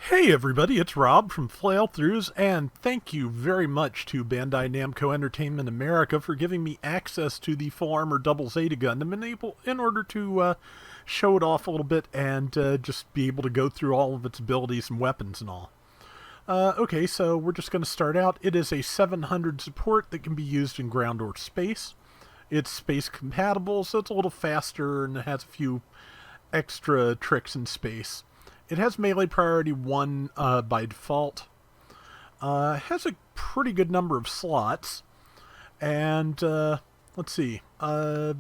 Hey everybody, it's Rob from Flailthroughs, and thank you very much to Bandai Namco Entertainment America for giving me access to the Full Armor Double Zeta Gundam in order to show it off a little bit and just be able to go through all of its abilities and weapons and all. Okay, so we're just going to start out. It is a 700 support that can be used in ground or space. It's space compatible, so it's a little faster and it has a few extra tricks in space. It has melee priority 1 by default. Has a pretty good number of slots. And, let's see. We'll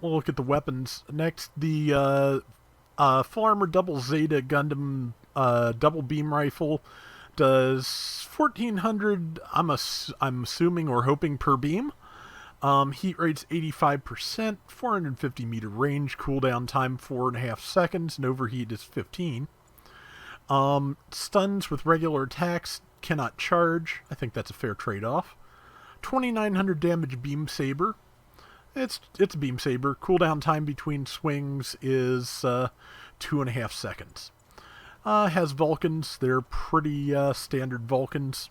look at the weapons next. The Full Armor Double Zeta Gundam double beam rifle does 1400, I'm assuming or hoping, per beam. Heat rate's 85%, 450 meter range, cooldown time 4.5 seconds, and overheat is 15. Stuns with regular attacks, cannot charge. I think that's a fair trade-off. 2900 damage beam saber. It's a beam saber. Cooldown time between swings is 2.5 seconds. Has Vulcans. They're pretty standard Vulcans.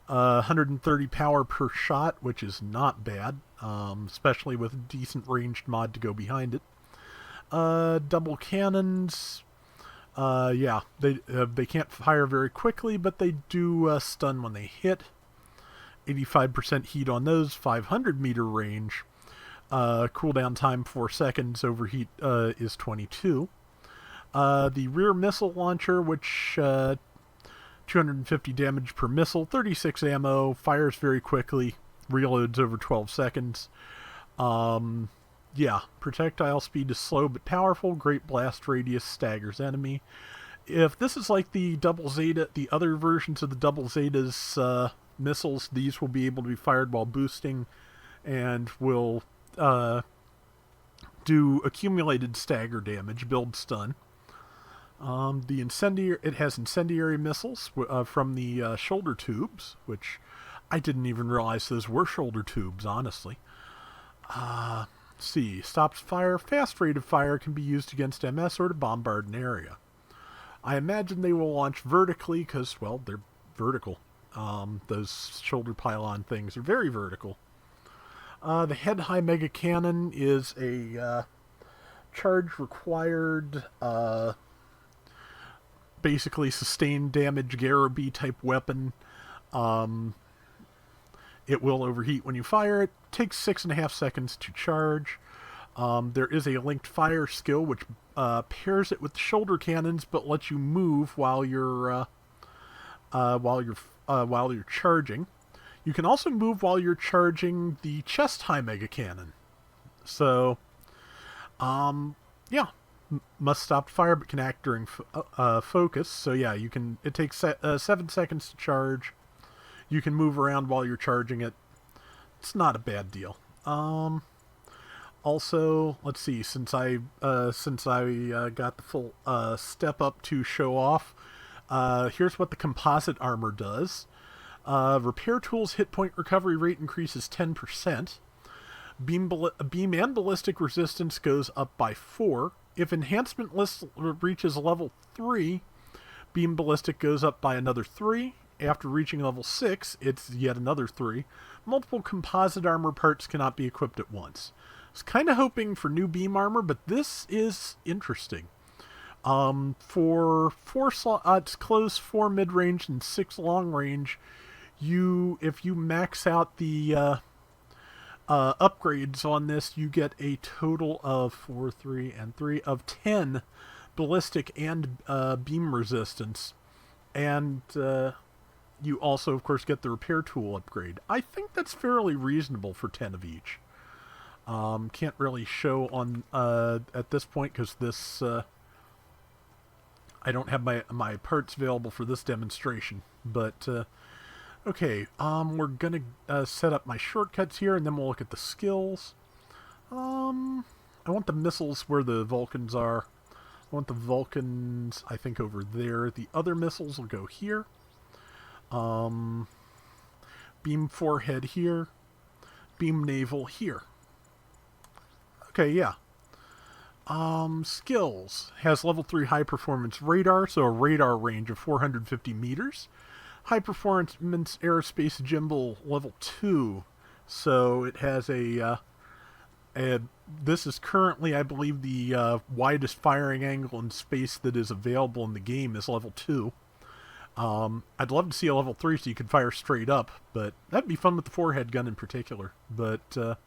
130 power per shot, which is not bad, especially with a decent ranged mod to go behind it. Double cannons. They can't fire very quickly, but they do stun when they hit. 85% heat on those, 500 meter range. Cooldown time 4 seconds, overheat is 22. The rear missile launcher, which 250 damage per missile, 36 ammo, fires very quickly, reloads over 12 seconds. Projectile speed is slow but powerful, great blast radius, staggers enemy. If this is like the Double Zeta, the other versions of the Double Zeta's missiles, these will be able to be fired while boosting and will do accumulated stagger damage, build stun. It has incendiary missiles from the shoulder tubes, which I didn't even realize those were shoulder tubes, honestly. Stops fire. Fast rate of fire can be used against MS or to bombard an area. I imagine they will launch vertically because, well, they're vertical. Those shoulder pylon things are very vertical. The head-high mega cannon is a charge required basically sustained damage Garibee type weapon. It will overheat when you fire it. Takes 6.5 seconds to charge. There is a linked fire skill which pairs it with the shoulder cannons, but lets you move while you're charging. You can also move while you're charging the chest high mega cannon. So, must stop fire but can act during focus. So yeah, you can. It takes 7 seconds to charge. You can move around while you're charging it. It's not a bad deal. Also, let's see. Since I got the full step up to show off, here's what the composite armor does. Repair tools hit point recovery rate increases 10%. Beam and ballistic resistance goes up by 4. If enhancement list reaches level 3, beam ballistic goes up by another 3. After reaching level 6, it's yet another 3. Multiple composite armor parts cannot be equipped at once. I was kind of hoping for new beam armor, but this is interesting. For 4 slots, close, 4 mid-range, and 6 long-range, if you max out the upgrades on this, you get a total of 4, 3, and 3 of 10 ballistic and beam resistance. And you also, of course, get the repair tool upgrade. I think that's fairly reasonable for 10 of each. Can't really show on at this point because this I don't have my parts available for this demonstration. But okay, we're gonna set up my shortcuts here, and then we'll look at the skills. I want the missiles where the Vulcans are. I want the Vulcans, I think, over there. The other missiles will go here. Beam forehead here. Beam naval here. Okay, yeah. Skills. Has level 3 high performance radar, so a radar range of 450 meters. High performance aerospace gimbal level 2. So it has this is currently, I believe, the widest firing angle in space that is available in the game is level 2. I'd love to see a level 3 so you could fire straight up, but that'd be fun with the forehead gun in particular. But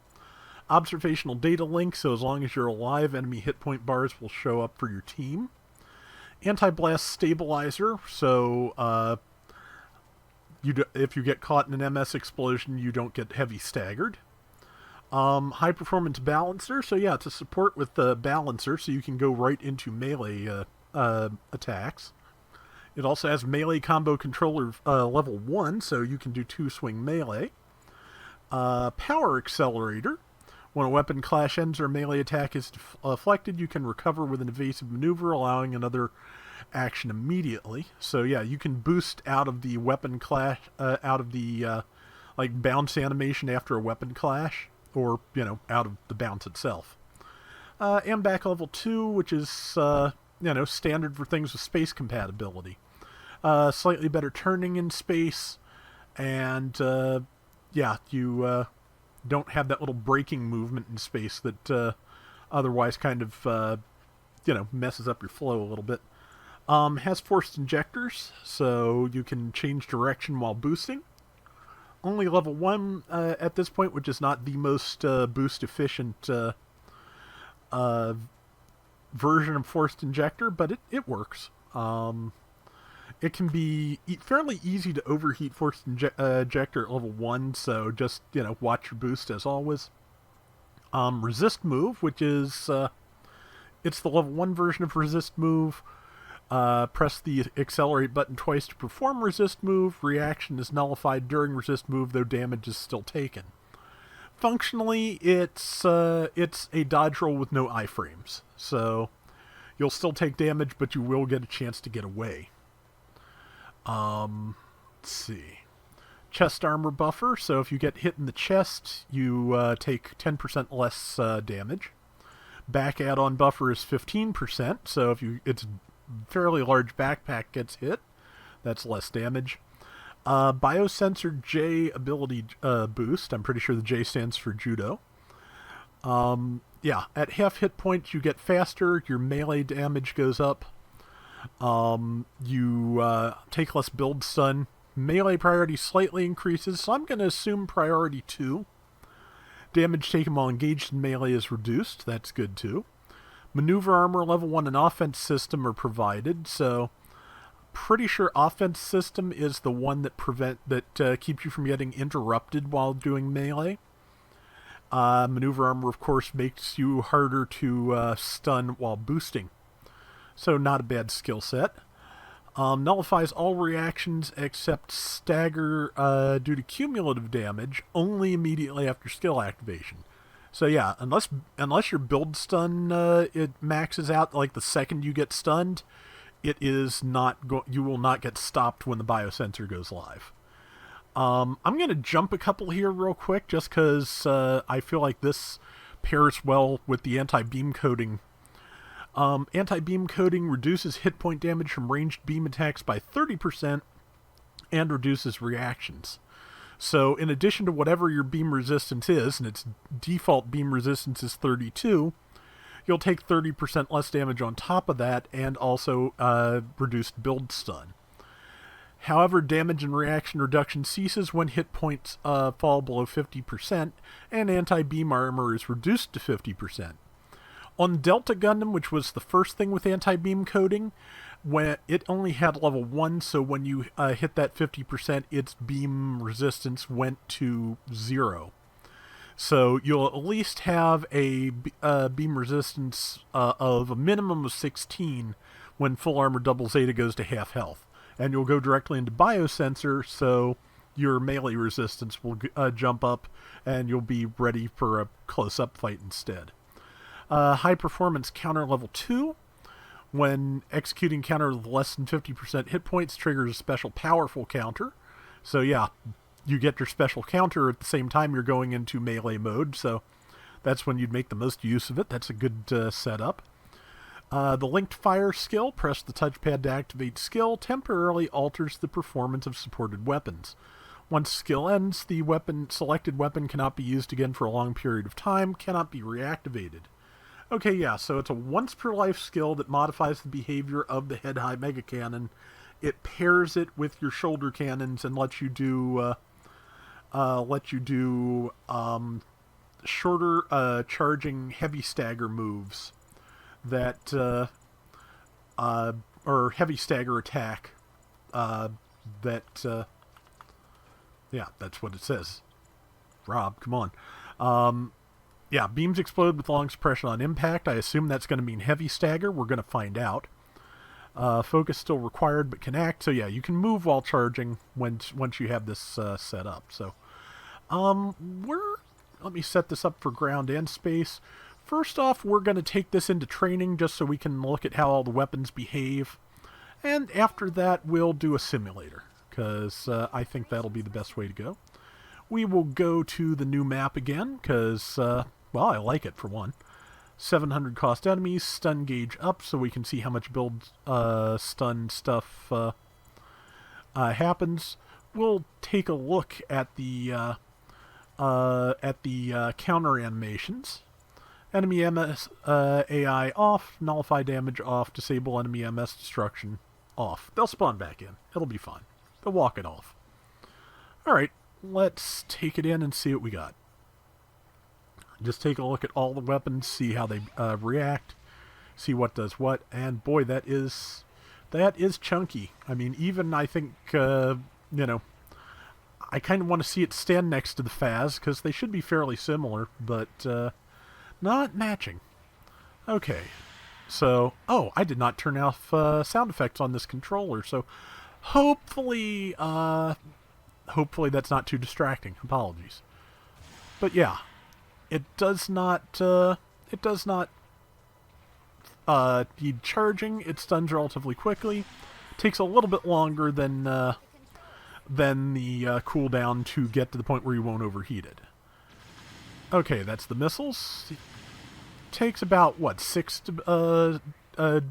observational data link, so as long as you're alive, enemy hit point bars will show up for your team. Anti-blast stabilizer, so if you get caught in an MS explosion, you don't get heavy staggered. High performance balancer, so yeah, it's a support with the balancer, so you can go right into melee attacks. It also has melee combo controller level 1, so you can do 2-swing melee. Power accelerator. When a weapon clash ends or a melee attack is deflected, you can recover with an evasive maneuver, allowing another action immediately. So yeah, you can boost out of the weapon clash, out of the like bounce animation after a weapon clash, or out of the bounce itself. AMBAC level 2, which is standard for things with space compatibility. Slightly better turning in space, and you don't have that little braking movement in space that otherwise kind of messes up your flow a little bit. Has forced injectors, so you can change direction while boosting. Only level 1 at this point, which is not the most boost efficient version of forced injector, but it works. It can be fairly easy to overheat forced injector at level 1, so just, watch your boost as always. Resist move, which is, it's the level 1 version of resist move. Press the accelerate button twice to perform resist move. Reaction is nullified during resist move, though damage is still taken. Functionally, it's a dodge roll with no iframes, so you'll still take damage, but you will get a chance to get away. Let's see. Chest armor buffer, so if you get hit in the chest, you take 10% less damage. Back add-on buffer is 15%, so if it's fairly large backpack gets hit, that's less damage. Biosensor J ability boost. I'm pretty sure the J stands for judo. At half hit points you get faster, your melee damage goes up. You take less build stun. Melee priority slightly increases, so I'm going to assume priority 2. Damage taken while engaged in melee is reduced. That's good too. Maneuver armor level 1 and offense system are provided, so pretty sure offense system is the one that keeps you from getting interrupted while doing melee. Maneuver armor, of course, makes you harder to stun while boosting. So not a bad skill set. Nullifies all reactions except stagger due to cumulative damage only immediately after skill activation. So yeah, unless your build stun it maxes out like the second you get stunned, it is not you will not get stopped when the biosensor goes live. I'm going to jump a couple here real quick just because I feel like this pairs well with the anti-beam coating. Anti-beam coating reduces hit point damage from ranged beam attacks by 30% and reduces reactions. So in addition to whatever your beam resistance is, and its default beam resistance is 32, you'll take 30% less damage on top of that and also reduced build stun. However, damage and reaction reduction ceases when hit points fall below 50%, and anti-beam armor is reduced to 50%. On Delta Gundam, which was the first thing with anti-beam coating, when it only had level 1, so when you hit that 50%, its beam resistance went to 0. So you'll at least have a beam resistance of a minimum of 16 when full armor double Zeta goes to half health. And you'll go directly into biosensor, so your melee resistance will jump up, and you'll be ready for a close-up fight instead. High performance counter level 2. When executing counter with less than 50% hit points, triggers a special powerful counter. So yeah, you get your special counter at the same time you're going into melee mode, so that's when you'd make the most use of it. That's a good setup. The linked fire skill, press the touchpad to activate skill, temporarily alters the performance of supported weapons. Once skill ends, the selected weapon cannot be used again for a long period of time, cannot be reactivated. Okay, yeah, so it's a once-per-life skill that modifies the behavior of the head-high mega cannon. It pairs it with your shoulder cannons and lets you do shorter charging heavy stagger moves that or heavy stagger attack yeah, that's what it says. Rob, come on. Yeah, beams explode with long suppression on impact. I assume that's going to mean heavy stagger. We're going to find out. Focus still required, but can act. So yeah, you can move while charging once you have this set up. So, let me set this up for ground and space. First off, we're going to take this into training just so we can look at how all the weapons behave. And after that, we'll do a simulator, because I think that'll be the best way to go. We will go to the new map again, because, well, I like it, for one. 700 cost enemies, stun gauge up, so we can see how much build stun stuff happens. We'll take a look at the counter animations. Enemy MS AI off, nullify damage off, disable enemy MS destruction off. They'll spawn back in. It'll be fine. They'll walk it off. Alright, let's take it in and see what we got. Just take a look at all the weapons, see how they react, see what does what, and boy, that is chunky. I mean, even I think, you know, I kind of want to see it stand next to the FAZ, because they should be fairly similar, but not matching. Okay, so, oh, I did not turn off sound effects on this controller, so hopefully that's not too distracting. Apologies. But yeah, it does not need charging. It stuns relatively quickly. Takes a little bit longer than the cooldown to get to the point where you won't overheat it. Okay, that's the missiles. Takes about, what, 6 to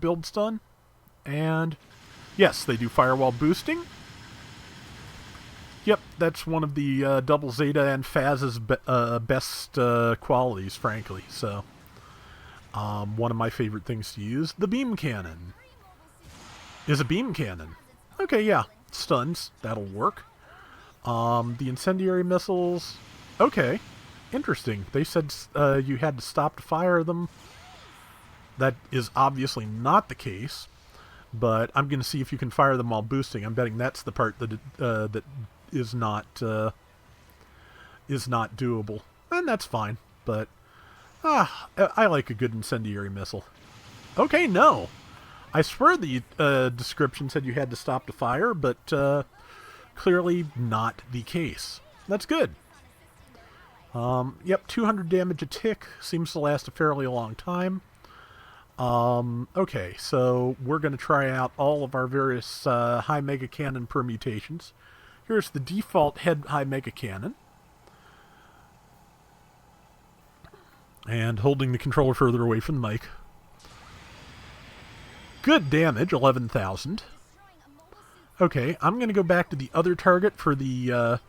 build stun? And yes, they do firewall boosting. Yep, that's one of the Double Zeta and FAZ's best qualities, frankly. So, one of my favorite things to use. The beam cannon is a beam cannon. Okay, yeah, stuns. That'll work. The incendiary missiles. Okay, interesting. They said you had to stop to fire them. That is obviously not the case. But I'm going to see if you can fire them while boosting. I'm betting that's the part that that is not doable, and that's fine. But I like a good incendiary missile. Okay, no, I swear the description said you had to stop to fire, but clearly not the case. That's good. Yep, 200 damage a tick seems to last a fairly long time. Okay, so we're going to try out all of our various high mega cannon permutations. Here's the default head high mega cannon. And holding the controller further away from the mic. Good damage, 11,000. Okay, I'm going to go back to the other target for the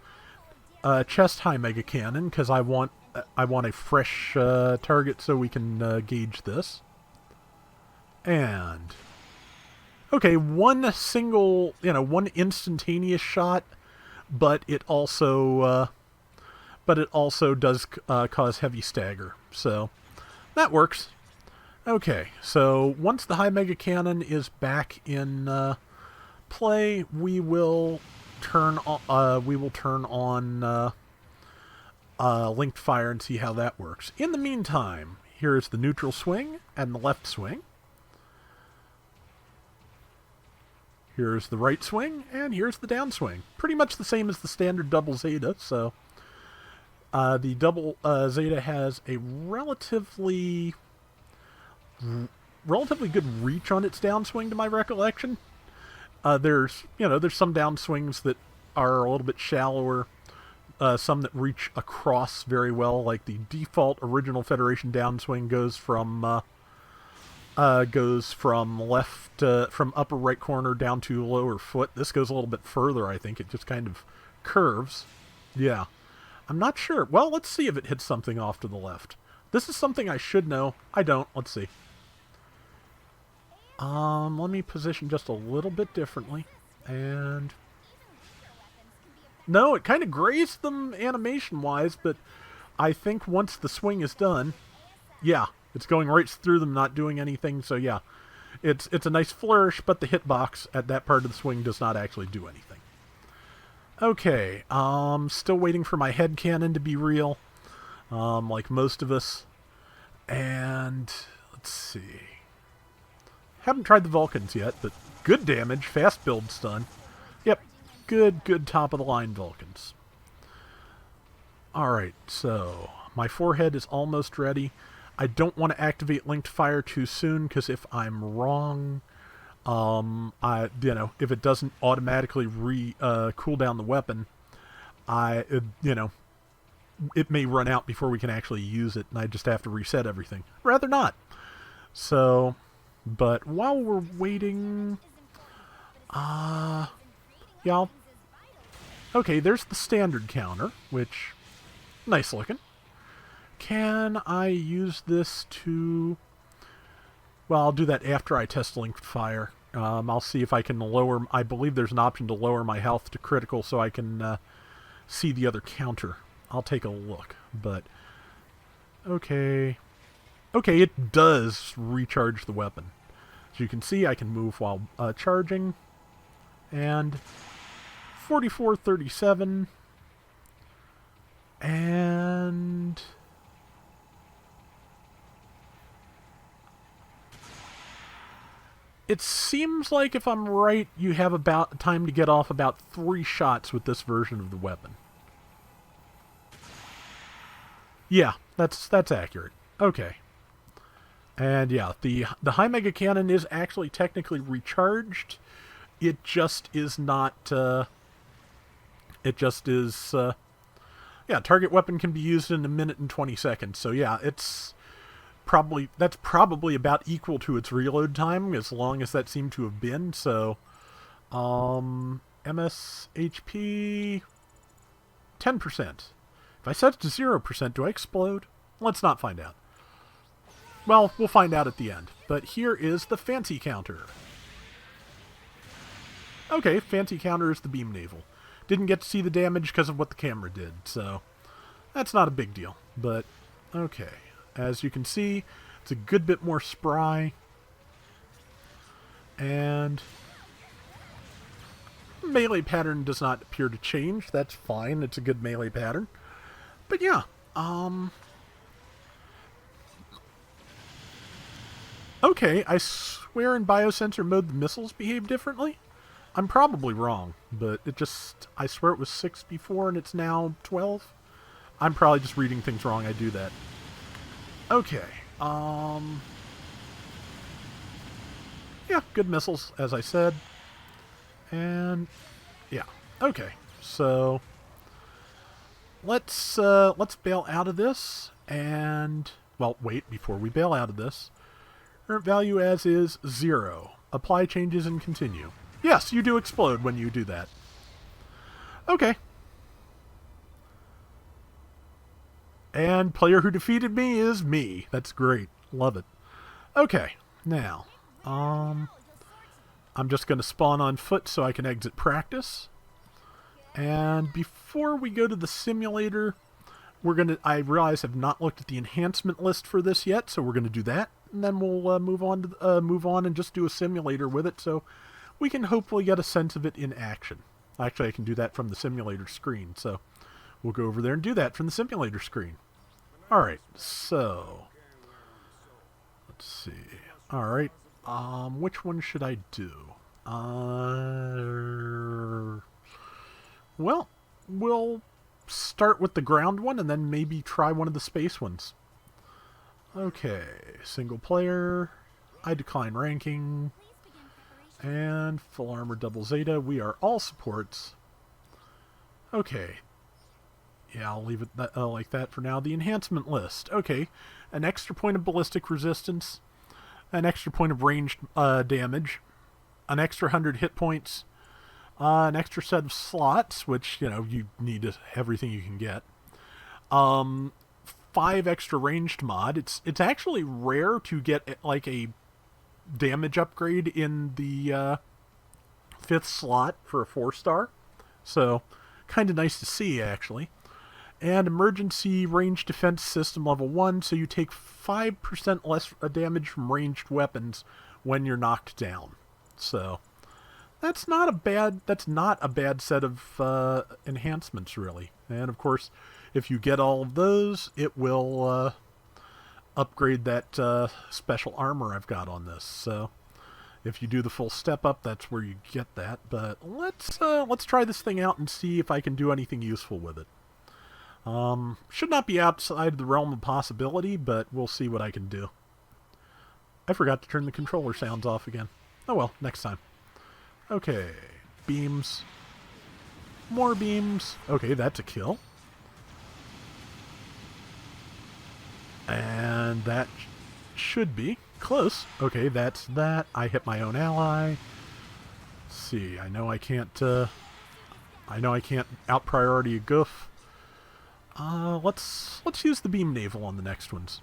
chest high mega cannon, because I want a fresh target so we can gauge this. And okay, one single, one instantaneous shot, but it also does cause heavy stagger. So that works. Okay, so once the high mega cannon is back in play, we will turn on linked fire and see how that works. In the meantime, here is the neutral swing and the left swing. Here's the right swing, and here's the downswing. Pretty much the same as the standard double Zeta, so the double Zeta has a relatively good reach on its downswing, to my recollection. There's some downswings that are a little bit shallower, some that reach across very well, like the default original Federation downswing goes from goes from left, from upper right corner down to lower foot. This goes a little bit further, I think. It just kind of curves. Yeah. I'm not sure. Well, let's see if it hits something off to the left. This is something I should know. I don't. Let's see. Let me position just a little bit differently. And... no, it kind of grazed them animation-wise, but I think once the swing is done, yeah, it's going right through them, not doing anything, so yeah. It's a nice flourish, but the hitbox at that part of the swing does not actually do anything. Okay, still waiting for my head cannon to be real, like most of us. And, let's see. Haven't tried the Vulcans yet, but good damage, fast build stun. Yep, good top-of-the-line Vulcans. Alright, so my forehead is almost ready. I don't want to activate linked fire too soon, because if I'm wrong, if it doesn't automatically cool down the weapon, it may run out before we can actually use it, and I just have to reset everything. Rather not. So, but while we're waiting, yeah, okay, there's the standard counter, which, nice looking. Can I use this to... well, I'll do that after I test linked fire. I'll see if I can lower... I believe there's an option to lower my health to critical so I can see the other counter. I'll take a look, but... okay. Okay, it does recharge the weapon. As you can see, I can move while charging. And 4437. And... it seems like, if I'm right, you have about time to get off about 3 shots with this version of the weapon. Yeah, that's accurate. Okay. And yeah, the high mega cannon is actually technically recharged. It just is not. It just is. Yeah, target weapon can be used in 1 minute and 20 seconds. So yeah, that's probably about equal to its reload time, as long as that seemed to have been. So, MSHP 10%. If I set it to 0%, do I explode? Let's not find out. Well, we'll find out at the end. But here is the fancy counter. Okay, fancy counter is the beam naval. Didn't get to see the damage because of what the camera did, so that's not a big deal. But, okay. As you can see, it's a good bit more spry. And melee pattern does not appear to change. That's fine. It's a good melee pattern. But yeah, okay, I swear in biosensor mode the missiles behave differently. I'm probably wrong, but I swear it was 6 before and it's now 12. I'm probably just reading things wrong. I do that. Okay, yeah, good missiles, as I said. And yeah, okay, so let's bail out of this. And, well, wait, before we bail out of this, current value as is 0. Apply changes and continue. Yes, you do explode when you do that. Okay. And player who defeated me is me. That's great. Love it. Okay, now, I'm just going to spawn on foot so I can exit practice. And before we go to the simulator, I realize I've not looked at the enhancement list for this yet, so we're going to do that. And then we'll move on and just do a simulator with it, so we can hopefully get a sense of it in action. Actually, I can do that from the simulator screen, so we'll go over there and do that from the simulator screen. Alright, so let's see. Alright, which one should I do? Well, we'll start with the ground one and then maybe try one of the space ones. Okay, single player, I decline ranking, and full armor double zeta. We are all supports. Okay. Yeah, I'll leave it like that for now. The enhancement list. Okay, an extra point of ballistic resistance. an extra point of ranged damage, an extra 100 hit points, an extra set of slots, which, you know, you need everything you can get. 5 extra ranged mod. It's actually rare to get like a damage upgrade in the 5th slot for a 4-star. So, kind of nice to see, actually. And emergency range defense system level 1, so you take 5% less damage from ranged weapons when you're knocked down. So, that's not a bad set of enhancements, really. And of course, if you get all of those, it will upgrade that special armor I've got on this. So, if you do the full step up, that's where you get that. But let's try this thing out and see if I can do anything useful with it. Should not be outside the realm of possibility, but we'll see what I can do. I forgot to turn the controller sounds off again. Oh well, next time. Okay, beams. More beams. Okay, that's a kill. And that should be close. Okay, that's that. I hit my own ally. Let's see, I know I can't out priority a goof. Let's use the beam naval on the next ones.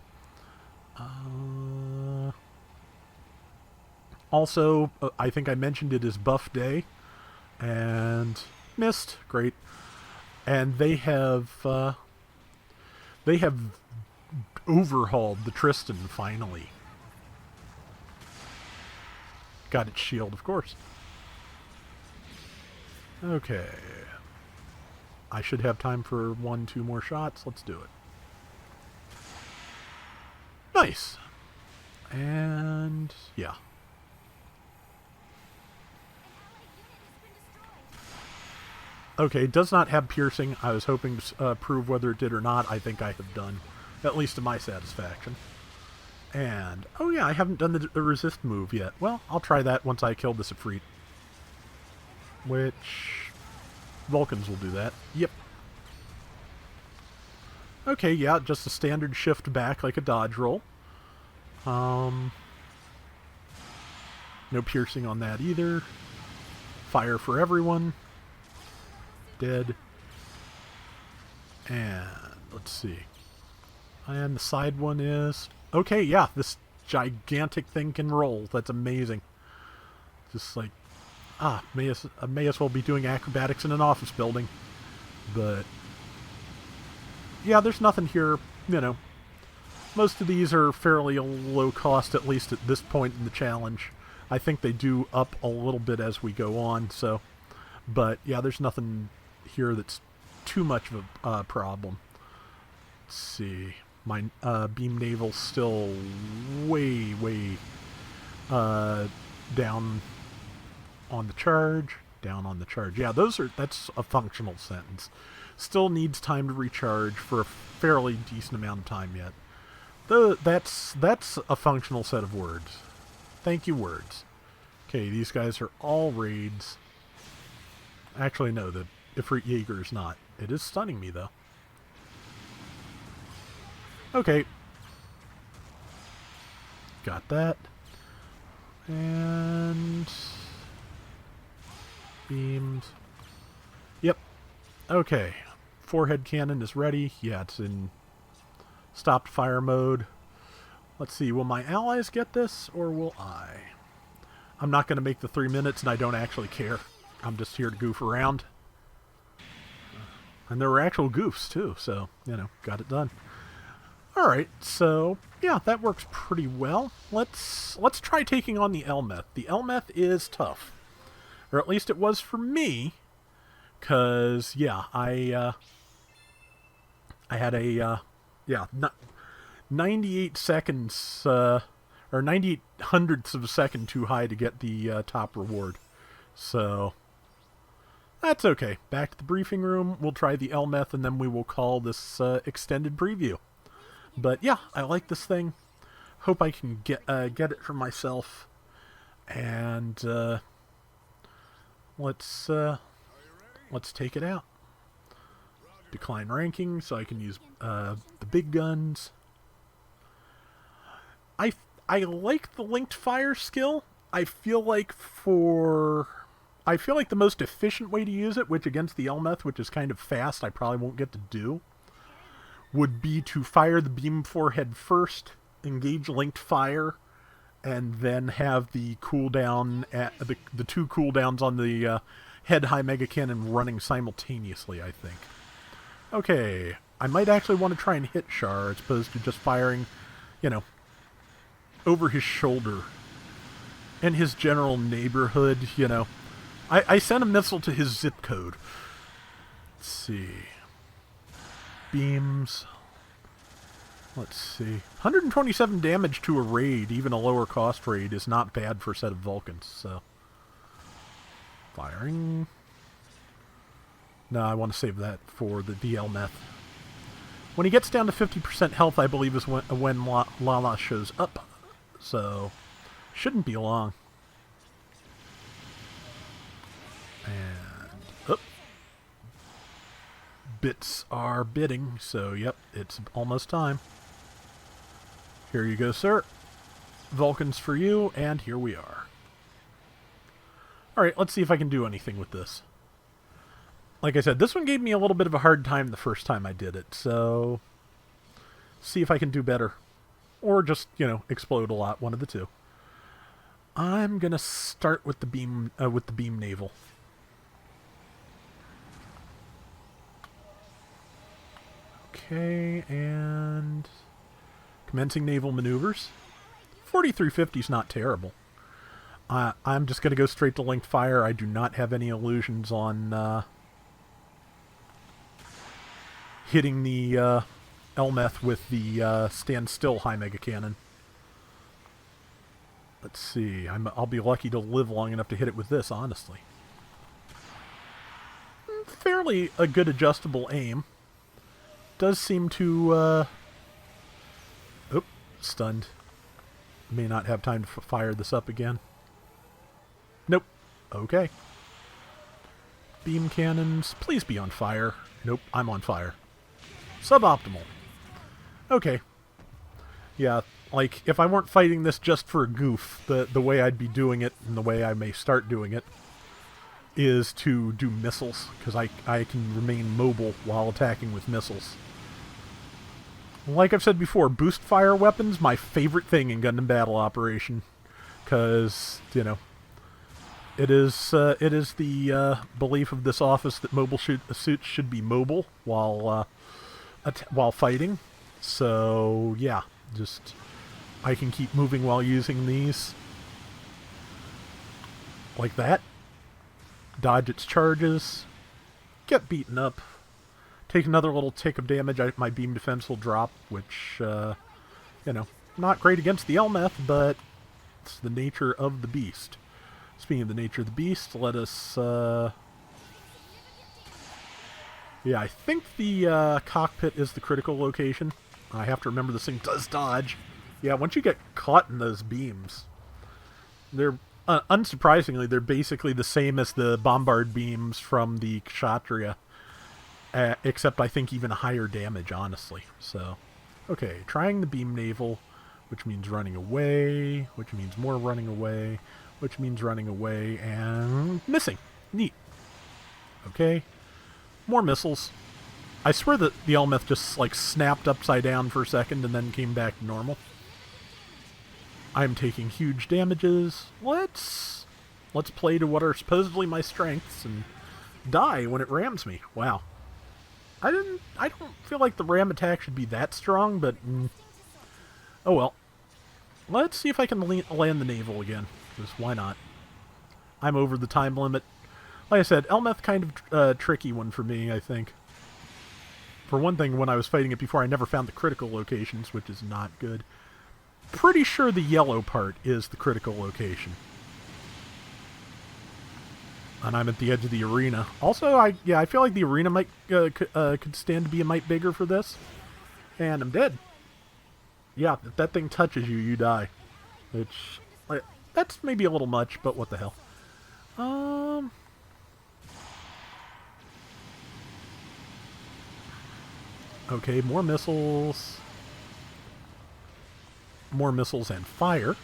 Also, I think I mentioned it is buff day, and missed. Great. And they have overhauled the Tristan finally. Got its shield, of course. Okay. I should have time for 1-2 more shots. Let's do it. Nice. And yeah. Okay, does not have piercing. I was hoping to prove whether it did or not. I think I have done, at least to my satisfaction. And, oh yeah, I haven't done the resist move yet. Well, I'll try that once I kill this Ifrit. Which, Vulcans will do that. Yep. Okay, yeah, just a standard shift back like a dodge roll. No piercing on that either. Fire for everyone. Dead. And let's see. And the side one is... Okay, yeah, this gigantic thing can roll. That's amazing. Just like... may as well be doing acrobatics in an office building. But... yeah, there's nothing here, you know. Most of these are fairly low cost, at least at this point in the challenge. I think they do up a little bit as we go on, so... But, yeah, there's nothing here that's too much of a problem. Let's see. My beam naval's still way down on the charge. Down on the charge. Yeah, that's a functional sentence. Still needs time to recharge for a fairly decent amount of time yet. That's a functional set of words. Thank you, words. Okay, these guys are all raids. Actually, no, the Ifrit Jaeger's not. It is stunning me, though. Okay. Got that. And... beams. Yep. Okay. Forehead cannon is ready. Yeah, it's in stopped fire mode. Let's see. Will my allies get this, or will I? I'm not going to make the 3 minutes, and I don't actually care. I'm just here to goof around. And there were actual goofs, too, so, you know, got it done. Alright, so, yeah, that works pretty well. Let's try taking on the Elmeth. The Elmeth is tough. Or at least it was for me, because, yeah, I had a, 98 seconds, or 98 hundredths of a second too high to get the top reward. So, that's okay. Back to the briefing room. We'll try the Elmeth, and then we will call this extended preview. But yeah, I like this thing. Hope I can get it for myself. And let's take it out. Decline ranking, so I can use the big guns. I I like the linked fire skill. I feel like the most efficient way to use it, which against the Elmeth, which is kind of fast, I probably won't get to do, would be to fire the beam forehead first, engage linked fire, and then have the cooldown at the two cooldowns on the head high mega cannon running simultaneously, I think. Okay, I might actually want to try and hit Char as opposed to just firing, over his shoulder. In his general neighborhood, I sent a missile to his zip code. Let's see. Beams. Let's see. 127 damage to a raid, even a lower cost raid, is not bad for a set of Vulcans, so. Firing. No, I want to save that for the DL meth. When he gets down to 50% health, I believe is when Lala shows up. So, shouldn't be long. And, bits are bidding, so yep, it's almost time. Here you go, sir. Vulcans for you, and here we are. Alright, let's see if I can do anything with this. Like I said, this one gave me a little bit of a hard time the first time I did it, so see if I can do better. Or just, explode a lot, one of the two. I'm gonna start with the beam naval. Okay, and commencing naval maneuvers. 4350 is not terrible. I'm just gonna go straight to linked fire. I do not have any illusions on hitting the Elmeth with the stand still high mega cannon. Let's see. I'll be lucky to live long enough to hit it with this, honestly. Fairly a good adjustable aim. Does seem to... stunned. May not have time to fire this up again. Nope. Okay. Beam cannons. Please be on fire. Nope, I'm on fire. Suboptimal. Okay. Yeah, like, if I weren't fighting this just for a goof, the way I'd be doing it, and the way I may start doing it, is to do missiles, because I can remain mobile while attacking with missiles. Like I've said before, boost fire weapons, my favorite thing in Gundam Battle Operation, because, it is the belief of this office that mobile suits should be mobile while fighting. So, yeah, just I can keep moving while using these. Like that. Dodge its charges. Get beaten up. Take another little tick of damage. My beam defense will drop, which, not great against the Elmeth, but it's the nature of the beast. Speaking of the nature of the beast, let us, yeah, I think the cockpit is the critical location. I have to remember this thing does dodge. Yeah, once you get caught in those beams, they're, unsurprisingly, they're basically the same as the bombard beams from the Kshatriya. Except I think even higher damage, honestly. So, okay, trying the beam naval, which means running away, which means more running away, which means running away, and missing. Neat. Okay, more missiles. I swear that the Elmeth just, like, snapped upside down for a second and then came back to normal. I'm taking huge damages. Let's play to what are supposedly my strengths and die when it rams me. Wow. I don't feel like the ram attack should be that strong, but oh well. Let's see if I can land the naval again, because why not? I'm over the time limit. Like I said, Elmeth kind of tricky one for me, I think. For one thing, when I was fighting it before, I never found the critical locations, which is not good. Pretty sure the yellow part is the critical location. And I'm at the edge of the arena. Also, I feel like the arena might could stand to be a mite bigger for this. And I'm dead. Yeah, if that thing touches you, you die. Which, like, that's maybe a little much, but what the hell. Okay, more missiles. more missiles and fire.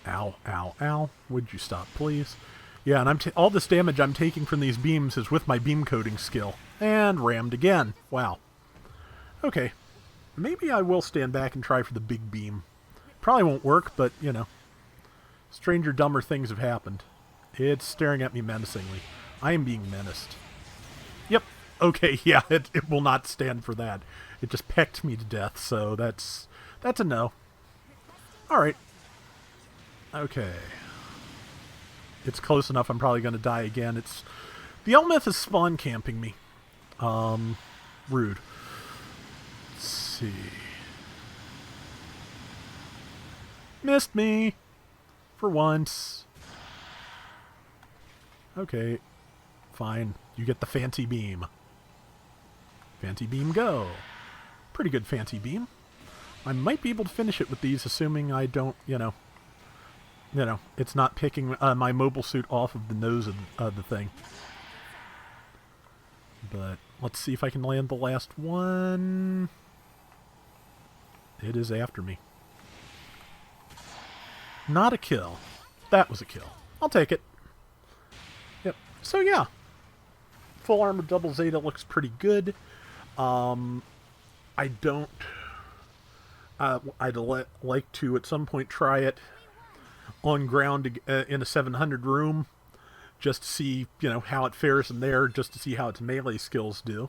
Ow, ow, ow. Would you stop, please? Yeah, and all this damage I'm taking from these beams is with my beam coating skill. And rammed again. Wow. Okay. Maybe I will stand back and try for the big beam. Probably won't work, but, you know. Stranger, dumber things have happened. It's staring at me menacingly. I am being menaced. Yep. Okay, yeah, it will not stand for that. It just pecked me to death, so that's a no. Alright. Okay. It's close enough, I'm probably going to die again. The Elmeth is spawn camping me. Rude. Let's see. Missed me. For once. Okay. Fine. You get the fancy beam. Fancy beam go. Pretty good fancy beam. I might be able to finish it with these, assuming I don't, you know, it's not picking my mobile suit off of the nose of the thing. But let's see if I can land the last one. It is after me. Not a kill. That was a kill. I'll take it. Yep. So yeah. Full armor double Zeta looks pretty good. I don't... I'd like to at some point try it on ground in a 700 room, just to see, you know, how it fares in there, just to see how its melee skills do.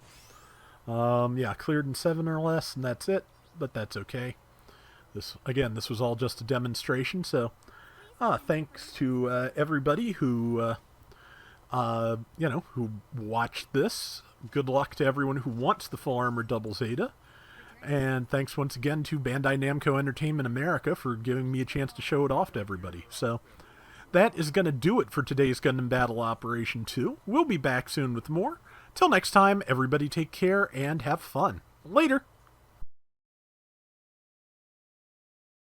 Yeah, cleared in 7 or less, and that's it, but that's okay. This was all just a demonstration, so thanks to everybody who, you know, who watched this. Good luck to everyone who wants the full armor double Zeta. And thanks once again to Bandai Namco Entertainment America for giving me a chance to show it off to everybody. So that is going to do it for today's Gundam Battle Operation 2. We'll be back soon with more. Till next time, everybody take care and have fun. Later!